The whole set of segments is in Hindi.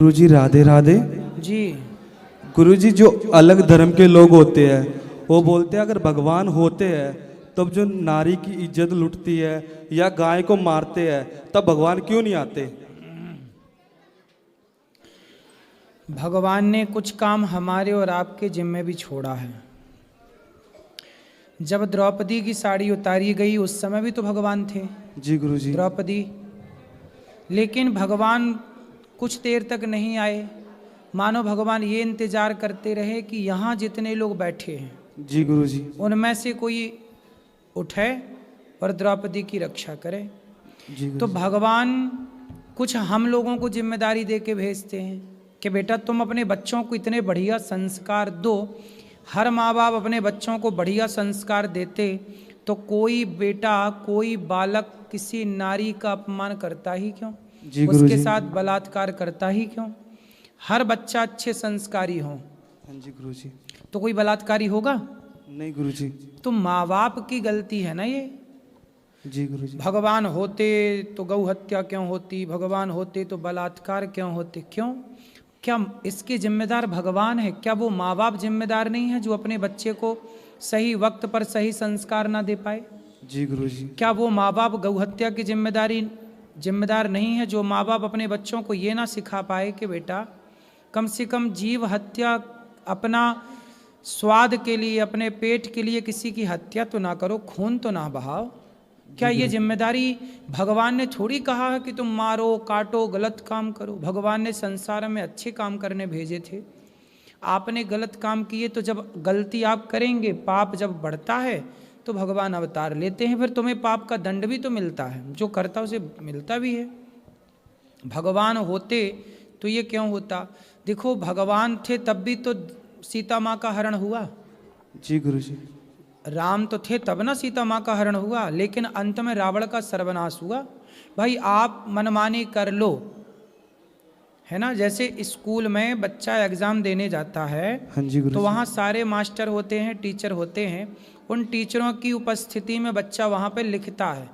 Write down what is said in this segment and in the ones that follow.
गुरुजी राधे राधे जी। गुरुजी, जो अलग धर्म के लोग होते हैं वो बोलते हैं अगर भगवान होते हैं तब जो नारी की इज्जत लुटती है या गाय को मारते हैं तब भगवान क्यों नहीं आते? भगवान ने कुछ काम हमारे और आपके जिम्मे भी छोड़ा है। जब द्रौपदी की साड़ी उतारी गई उस समय भी तो भगवान थे। जी गुरुजी। द्रौपदी, लेकिन भगवान कुछ देर तक नहीं आए। मानो भगवान ये इंतजार करते रहे कि यहाँ जितने लोग बैठे हैं जी गुरुजी उनमें से कोई उठे और द्रौपदी की रक्षा करे। जी तो भगवान कुछ हम लोगों को जिम्मेदारी दे के भेजते हैं कि बेटा तुम अपने बच्चों को इतने बढ़िया संस्कार दो। हर माँ बाप अपने बच्चों को बढ़िया संस्कार देते तो कोई बेटा कोई बालक किसी नारी का अपमान करता ही क्यों, उसके साथ बलात्कार करता ही क्यों? हर बच्चा अच्छे संस्कारी हो। हाँ जी गुरुजी। तो कोई बलात्कारी होगा नहीं गुरुजी। तो माँ बाप की गलती है ना ये। जी गुरुजी। भगवान होते तो गौ हत्या क्यों होती, भगवान होते तो बलात्कार क्यों होते? क्यों? क्या इसके जिम्मेदार भगवान है? क्या वो माँ बाप जिम्मेदार नहीं है जो अपने बच्चे को सही वक्त पर सही संस्कार ना दे पाए? जी गुरुजी। क्या वो माँ बाप गौ हत्या की जिम्मेदार नहीं है जो माँ बाप अपने बच्चों को ये ना सिखा पाए कि बेटा कम से कम जीव हत्या, अपना स्वाद के लिए अपने पेट के लिए किसी की हत्या तो ना करो, खून तो ना बहाओ? क्या ये जिम्मेदारी भगवान ने थोड़ी कहा है कि तुम मारो काटो गलत काम करो? भगवान ने संसार में अच्छे काम करने भेजे थे। आपने गलत काम किए तो जब गलती आप करेंगे, पाप जब बढ़ता है तो भगवान अवतार लेते हैं, फिर तुम्हें पाप का दंड भी तो मिलता है, जो करता उसे मिलता भी है। भगवान होते तो ये क्यों होता? देखो भगवान थे तब भी तो सीता माँ का हरण हुआ। जी गुरुजी। राम तो थे तब ना सीता माँ का हरण हुआ, लेकिन अंत में रावण का सर्वनाश हुआ। भाई आप मनमानी कर लो, है ना। जैसे स्कूल में बच्चा एग्ज़ाम देने जाता है हाँ जी गुरुजी। तो वहाँ सारे मास्टर होते हैं, टीचर होते हैं। उन टीचरों की उपस्थिति में बच्चा वहाँ पे लिखता है।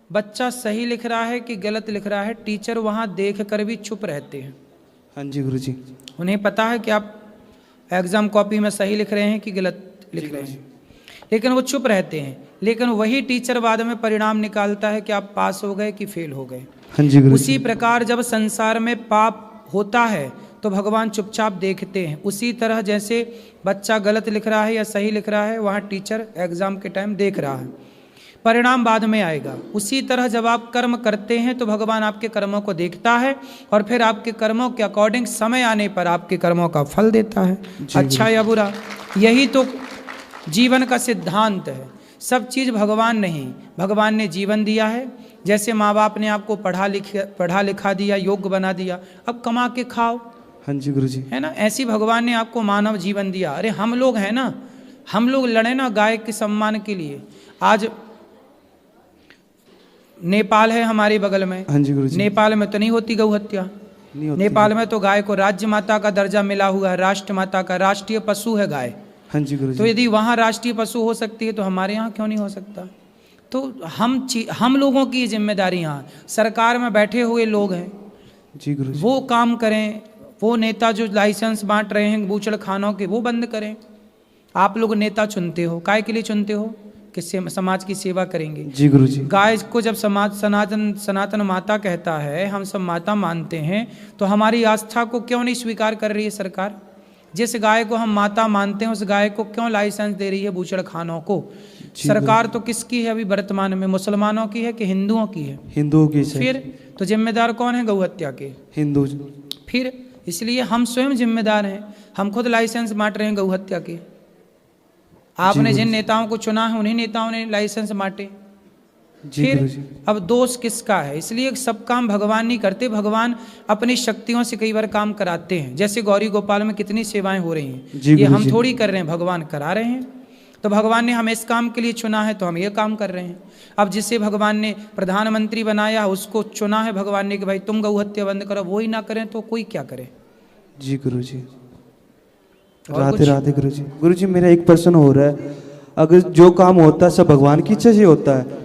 बच्चा सही लिख रहा है कि गलत लिख रहा है, टीचर वहाँ देख कर भी चुप रहते हैं। हाँ जी गुरुजी। उन्हें पता है कि आप एग्ज़ाम कॉपी में सही लिख रहे हैं कि गलत लिख रहे हैं, लेकिन वो चुप रहते हैं। लेकिन वही टीचर बाद में परिणाम निकालता है कि आप पास हो गए कि फेल हो गए। हाँ जी गुरुजी। उसी प्रकार जब संसार में पाप होता है तो भगवान चुपचाप देखते हैं। उसी तरह जैसे बच्चा गलत लिख रहा है या सही लिख रहा है, वहाँ टीचर एग्ज़ाम के टाइम देख रहा है, परिणाम बाद में आएगा। उसी तरह जब आप कर्म करते हैं तो भगवान आपके कर्मों को देखता है और फिर आपके कर्मों के अकॉर्डिंग समय आने पर आपके कर्मों का फल देता है, अच्छा या बुरा। यही तो जीवन का सिद्धांत है। सब चीज़ भगवान नहीं, भगवान ने जीवन दिया है। जैसे माँ बाप ने आपको पढ़ा लिखा दिया, योग्य बना दिया, अब कमा के खाओ, हाँ जी गुरुजी। है ना। ऐसी भगवान ने आपको मानव जीवन दिया। अरे हम लोग हैं ना, हम लोग लड़े ना गाय के सम्मान के लिए। आज नेपाल है हमारे बगल में, हाँ जी गुरुजी। नेपाल में तो नहीं होती गौ हत्या। नेपाल में तो गाय को राज्य माता का दर्जा मिला हुआ है, राष्ट्र माता का, राष्ट्रीय पशु है गाय। हाँ जी गुरुजी। तो यदि वहाँ राष्ट्रीय पशु हो सकती है तो हमारे यहाँ क्यों नहीं हो सकता? तो हम लोगों की जिम्मेदारी यहाँ सरकार में बैठे हुए लोग हैं, जी गुरुजी। वो काम करें। वो नेता जो लाइसेंस बांट रहे हैं बूचड़ खानों के, वो बंद करें। आप लोग नेता चुनते हो, काय के लिए चुनते हो? कि समाज की सेवा करेंगे। जी गुरुजी। गाय को जब समाज सनातन माता कहता है, हम सब माता मानते हैं, तो हमारी आस्था को क्यों नहीं स्वीकार कर रही है सरकार? जिस गाय को हम माता मानते हैं उस गाय को क्यों लाइसेंस दे रही है बूचड़ खानों को? सरकार तो किसकी है अभी वर्तमान में? मुसलमानों की है कि हिंदुओं की है? हिंदुओं की। फिर तो जिम्मेदार कौन है गौ हत्या के? हिंदू। फिर इसलिए हम स्वयं जिम्मेदार हैं। हम खुद लाइसेंस बांट रहे हैं गौ हत्या के। आपने जिन नेताओं को चुना है उन्हीं नेताओं ने लाइसेंस बांटे। फिर अब दोष किसका है? इसलिए सब काम भगवान नहीं करते, भगवान अपनी शक्तियों से कई बार काम कराते हैं। जैसे गौरी गोपाल में कितनी सेवाएं हो रही हैं, ये हम थोड़ी कर रहे हैं, भगवान करा रहे हैं। तो भगवान ने हमें इस काम के लिए चुना है तो हम ये काम कर रहे हैं। अब जिसे भगवान ने प्रधानमंत्री बनाया उसको चुना है भगवान ने कि भाई तुम गौ हत्या बंद करो, वो ही ना करें तो कोई क्या करे? जी गुरुजी। राधे राधे गुरुजी। गुरुजी मेरा एक प्रश्न हो रहा है, अगर जो काम होता है सब भगवान की इच्छा से होता है?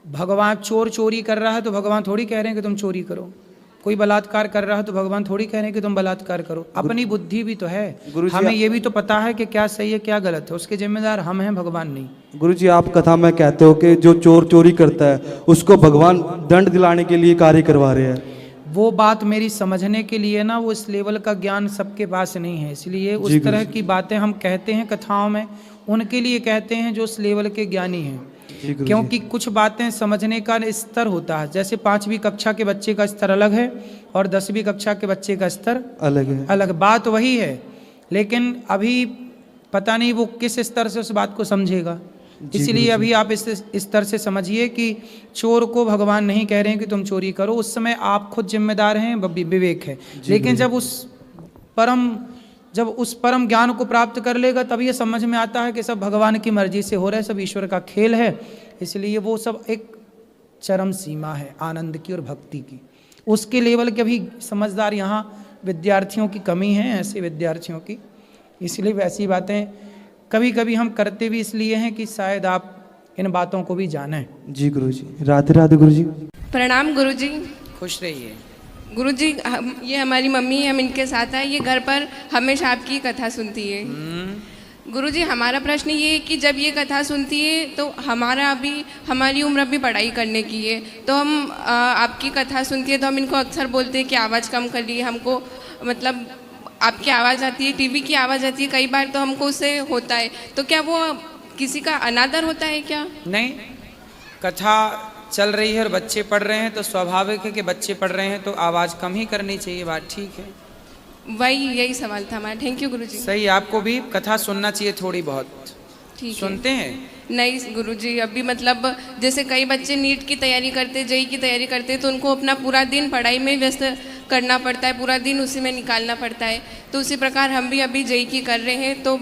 भगवान चोर चोरी कर रहा है तो भगवान थोड़ी कह रहे हैं कि तुम चोरी करो। कोई बलात्कार कर रहा है तो भगवान थोड़ी कह रहे हैं कि तुम बलात्कार करो, अपनी बुद्धि भी तो है। गुरुजी, हमें ये भी तो पता है कि क्या सही है क्या गलत है, उसके जिम्मेदार हम हैं, भगवान नहीं। गुरुजी आप कथा में कहते हो कि जो चोर चोरी करता है उसको भगवान दंड दिलाने के लिए कार्य करवा रहे हैं। वो बात मेरी समझने के लिए ना, वो इस लेवल का ज्ञान सबके पास नहीं है, इसलिए उस जी तरह गुरुजी। की बातें हम कहते हैं कथाओं में, उनके लिए कहते हैं जो उस लेवल के ज्ञानी हैं। जी गुरुजी। क्योंकि कुछ बातें समझने का स्तर होता है, जैसे 5वीं कक्षा के बच्चे का स्तर अलग है और 10वीं कक्षा के बच्चे का स्तर अलग है। अलग, बात वही है, लेकिन अभी पता नहीं वो किस स्तर से उस बात को समझेगा। इसलिए अभी आप इस स्तर से समझिए कि चोर को भगवान नहीं कह रहे हैं कि तुम चोरी करो, उस समय आप खुद जिम्मेदार हैं, विवेक है। लेकिन जब उस परम ज्ञान को प्राप्त कर लेगा तब ये समझ में आता है कि सब भगवान की मर्जी से हो रहा है, सब ईश्वर का खेल है। इसलिए वो सब एक चरम सीमा है आनंद की और भक्ति की, उसके लेवल के भी समझदार यहाँ विद्यार्थियों की कमी है, ऐसे विद्यार्थियों की। इसलिए वैसी बातें कभी कभी हम करते भी इसलिए हैं कि शायद आप इन बातों को भी जानें। जी गुरुजी, राधे राधे गुरुजी। प्रणाम गुरुजी। खुश रहिए। गुरुजी, ये हमारी मम्मी है, हम इनके साथ हैं, ये घर पर हमेशा आपकी कथा सुनती है। गुरुजी, हमारा प्रश्न ये है कि जब ये कथा सुनती है तो हमारी उम्र अभी पढ़ाई करने की है, तो हम आपकी कथा सुनती है तो हम इनको अक्सर बोलते हैं कि आवाज़ कम कर ली, हमको मतलब आपकी आवाज़ आती है, टीवी की आवाज़ आती है कई बार, तो हमको उससे होता है, तो क्या वो किसी का अनादर होता है क्या? नहीं, कथा चल रही है और बच्चे पढ़ रहे हैं तो स्वाभाविक है कि बच्चे पढ़ रहे हैं तो आवाज़ कम ही करनी चाहिए, बात ठीक है। यही सवाल था हमारा। थैंक यू गुरुजी। सही, आपको भी कथा सुनना चाहिए थोड़ी बहुत। ठीक है। सुनते हैं? नहीं गुरुजी, अभी मतलब जैसे कई बच्चे नीट की तैयारी करते, जेईई की तैयारी करते, तो उनको अपना पूरा दिन पढ़ाई में व्यस्त करना पड़ता है, पूरा दिन उसी में निकालना पड़ता है। तो उसी प्रकार हम भी अभी जेईई की कर रहे हैं, तो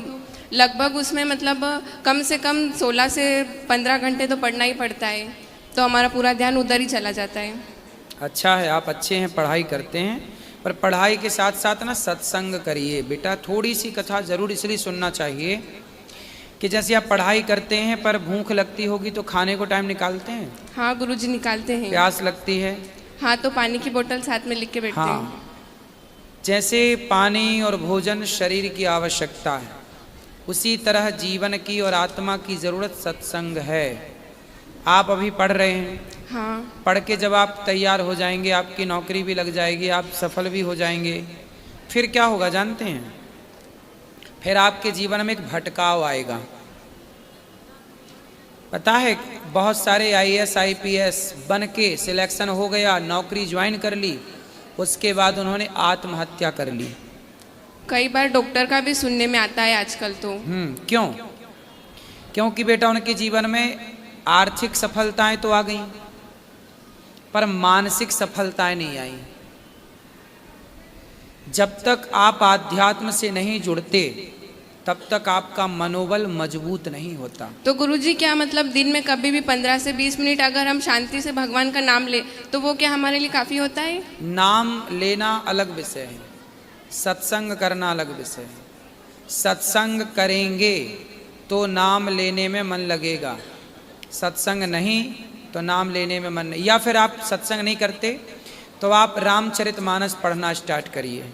लगभग उसमें मतलब कम से कम 16 से 15 घंटे तो पढ़ना ही पड़ता है, तो हमारा पूरा ध्यान उधर ही चला जाता है। अच्छा है, आप अच्छे हैं, पढ़ाई करते हैं, पर पढ़ाई के साथ साथ ना सत्संग करिए बेटा। थोड़ी सी कथा जरूर इसलिए सुनना चाहिए कि जैसे आप पढ़ाई करते हैं पर भूख लगती होगी तो खाने को टाइम निकालते हैं? हाँ गुरुजी, निकालते हैं। प्यास लगती है? हाँ, तो पानी की बोतल साथ में लिख के बैठते हैं। हाँ, जैसे पानी और भोजन शरीर की आवश्यकता है, उसी तरह जीवन की और आत्मा की जरूरत सत्संग है। आप अभी पढ़ रहे हैं, हाँ, पढ़ के जब आप तैयार हो जाएंगे, आपकी नौकरी भी लग जाएगी, आप सफल भी हो जाएंगे, फिर क्या होगा जानते हैं? फिर आपके जीवन में एक भटकाव आएगा। पता है, बहुत सारे IAS IPS बन के सिलेक्शन हो गया, नौकरी ज्वाइन कर ली, उसके बाद उन्होंने आत्महत्या कर ली। कई बार डॉक्टर का भी सुनने में आता है आजकल तो। क्यों? क्योंकि बेटा उनके जीवन में आर्थिक सफलताएं तो आ गई पर मानसिक सफलताएं नहीं आई। जब तक आप आध्यात्म से नहीं जुड़ते तब तक आपका मनोबल मजबूत नहीं होता। तो गुरुजी, क्या मतलब दिन में कभी भी 15 से 20 मिनट अगर हम शांति से भगवान का नाम ले तो वो क्या हमारे लिए काफ़ी होता है? नाम लेना अलग विषय है, सत्संग करना अलग विषय है। सत्संग करेंगे तो नाम लेने में मन लगेगा, सत्संग नहीं तो नाम लेने में मन नहीं। या फिर आप सत्संग नहीं करते तो आप रामचरितमानस पढ़ना स्टार्ट करिए,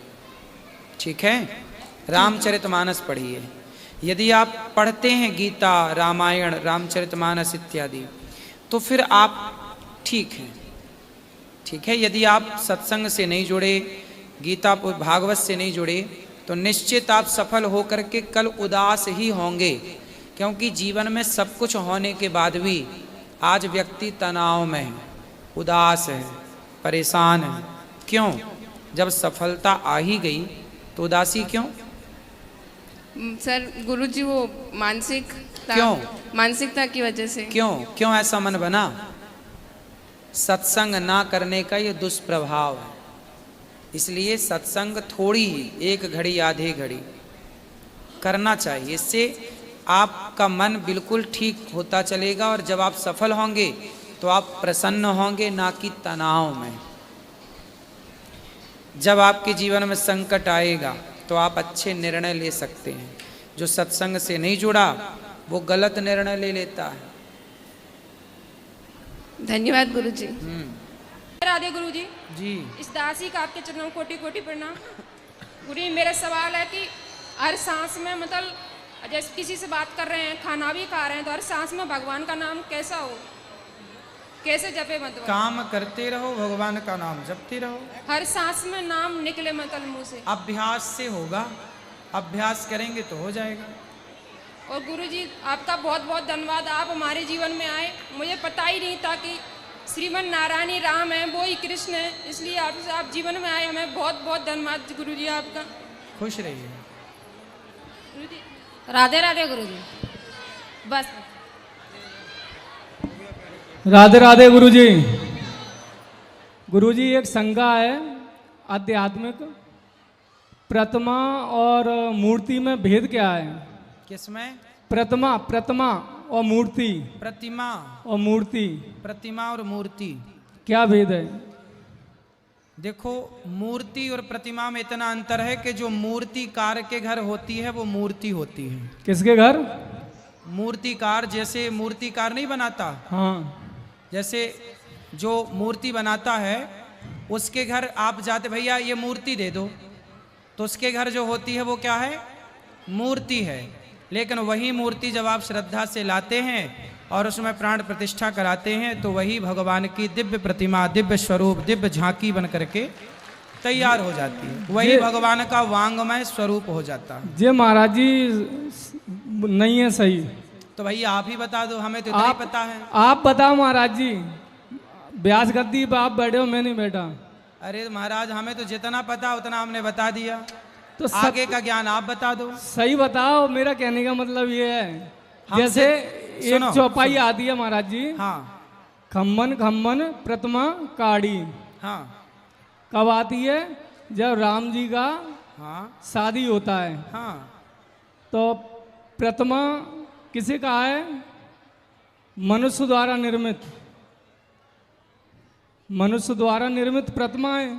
ठीक है? रामचरितमानस पढ़िए। यदि आप पढ़ते हैं गीता, रामायण, रामचरितमानस इत्यादि, तो फिर आप ठीक हैं, ठीक है? यदि आप सत्संग से नहीं जुड़े, गीता भागवत से नहीं जुड़े, तो निश्चित आप सफल होकर के कल उदास ही होंगे, क्योंकि जीवन में सब कुछ होने के बाद भी आज व्यक्ति तनाव में है, उदास है, परेशान है। क्यों? जब सफलता आ ही गई तो उदासी क्यों? सर गुरुजी, वो मानसिकता, क्यों? मानसिकता की वजह से। क्यों ऐसा मन बना? सत्संग ना करने का ये दुष्प्रभाव है। इसलिए सत्संग थोड़ी ही, 1 घड़ी आधे घड़ी करना चाहिए, इससे आपका मन बिल्कुल ठीक होता चलेगा और जब आप सफल होंगे तो आप प्रसन्न होंगे, ना कि तनाव में। जब आपके जीवन में संकट आएगा तो आप अच्छे निर्णय ले सकते हैं। जो सत्संग से नहीं जुड़ा वो गलत निर्णय ले लेता है। धन्यवाद गुरुजी। राधे गुरु जी। जी। इस दासी का आपके चरणों कोटि कोटि प्रणाम। गुरु जी मेरा सवाल है कि हर सांस में मतलब जैसे किसी से बात कर रहे हैं, खाना भी खा रहे हैं, तो हर सांस में भगवान का नाम कैसा हो, कैसे जपे मतलब? काम करते रहो, भगवान का नाम जपते रहो। हर सांस में नाम निकले मतलब मुंह से। अभ्यास से होगा, अभ्यास करेंगे तो हो जाएगा। और गुरुजी आपका बहुत बहुत धन्यवाद, आप हमारे जीवन में आए। मुझे पता ही नहीं था कि श्रीमन नारायण ही राम है, वो ही कृष्ण है, इसलिए आप जीवन में आए। हमें बहुत बहुत धन्यवाद गुरुजी आपका। खुश रहिए गुरुजी। राधे राधे गुरुजी। बस राधे राधे गुरुजी। गुरुजी एक शंका है आध्यात्मिक, प्रतिमा और मूर्ति में भेद क्या है? किसमें? प्रतिमा और मूर्ति। प्रतिमा और मूर्ति, प्रतिमा और मूर्ति क्या भेद है? देखो, मूर्ति और प्रतिमा में इतना अंतर है कि जो मूर्तिकार के घर होती है वो मूर्ति होती है। किसके घर? मूर्तिकार, जैसे मूर्तिकार नहीं बनाता, हाँ, जैसे जो मूर्ति बनाता है उसके घर आप जाते, भैया ये मूर्ति दे दो, तो उसके घर जो होती है वो क्या है? मूर्ति है। लेकिन वही मूर्ति जब आप श्रद्धा से लाते हैं और उसमें प्राण प्रतिष्ठा कराते हैं तो वही भगवान की दिव्य प्रतिमा, दिव्य स्वरूप, दिव्य झांकी बन करके तैयार हो जाती है। वही भगवान का वांगमय स्वरूप हो जाता है। ये महाराज जी नहीं है सही। तो भैया आप ही बता दो, हमें तो इतना ही पता है। आप बताओ महाराज जी, ब्यास गद्दी पे आप बैठे हो, मैं नहीं बैठा। अरे महाराज हमें तो जितना पता उतना हमने बता दिया, तो आगे का ज्ञान आप बता दो। सही बताओ, मेरा कहने का मतलब ये है, जैसे सुनो, एक चौपाई आती है महाराज जी, हाँ खम्मन खम्मन प्रतिमा काड़ी, हाँ कब आती है? जब राम जी का हाँ शादी होता है। हाँ। तो प्रतिमा किसे कहा है? मनुष्य द्वारा निर्मित, मनुष्य द्वारा निर्मित प्रतिमा है।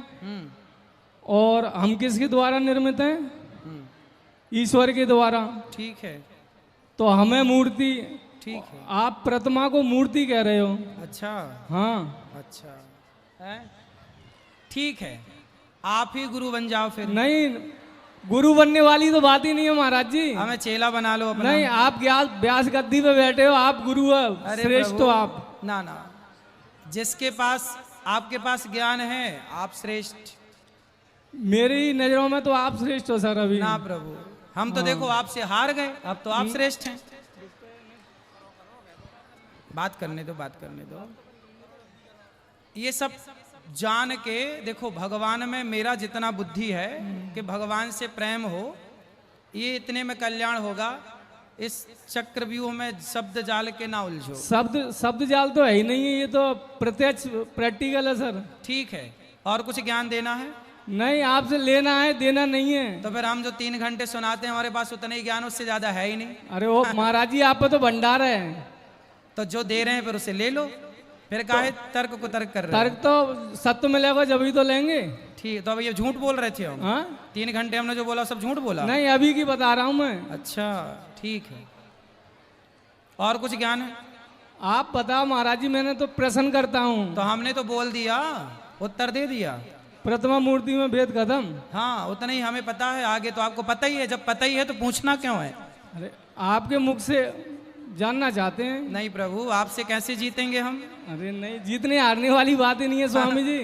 और हम किसके द्वारा निर्मित हैं? ईश्वर के द्वारा। ठीक है, तो हमें मूर्ति, ठीक है। आप प्रतिमा को मूर्ति कह रहे हो। अच्छा हाँ, अच्छा है, ठीक है, आप ही गुरु बन जाओ फिर। नहीं, गुरु बनने वाली तो बात ही नहीं है महाराज जी। हमें चेला बना लो अपना। नहीं, आप व्यास गद्दी पे बैठे हो, आप गुरु हो, श्रेष्ठ हो आप। ना ना, जिसके पास आपके पास ज्ञान है आप श्रेष्ठ। मेरी नजरों में तो आप श्रेष्ठ हो सर अभी। ना प्रभु, हम तो देखो आपसे हार गए, अब तो आप श्रेष्ठ हैं। बात करने दो, बात करने दो। ये सब जान के देखो, भगवान में मेरा जितना बुद्धि है कि भगवान से प्रेम हो, ये इतने में कल्याण होगा। इस चक्रव्यूह में शब्द जाल के ना उलझो। शब्द जाल तो है ही नहीं है, ये तो प्रत्यक्ष प्रैक्टिकल है सर। ठीक है, और कुछ ज्ञान देना है? नहीं, आपसे लेना है, देना नहीं है। तो फिर हम जो 3 घंटे सुनाते हैं हमारे पास उतना ही ज्ञान, उससे ज्यादा है ही नहीं। अरे वो महाराज जी, आप पे तो भंडार है। तो जो दे रहे हैं फिर उसे ले लो, फिर काहे तर्क को तर्क कर रहे हो? तर्क तो सत्य मिलेगा जब ही तो लेंगे। ठीक, तो अब ये झूठ बोल रहे थे हम। हाँ? 3 घंटे हमने जो बोला सब झूठ बोला? नहीं, अभी की बता रहा हूँ मैं। अच्छा ठीक है, और कुछ ज्ञान है? आप बताओ महाराज जी, मैंने तो प्रश्न करता हूँ। तो हमने तो बोल दिया, उत्तर दे दिया। प्रतिमा मूर्ति में भेद खत्म। हाँ, उतना ही हमें पता है, आगे तो आपको पता ही है। जब पता ही है तो पूछना क्यों है? अरे आपके मुख से जानना चाहते हैं। नहीं प्रभु, आपसे कैसे जीतेंगे हम? अरे नहीं, जीतने हारने वाली बात ही नहीं है स्वामी जी।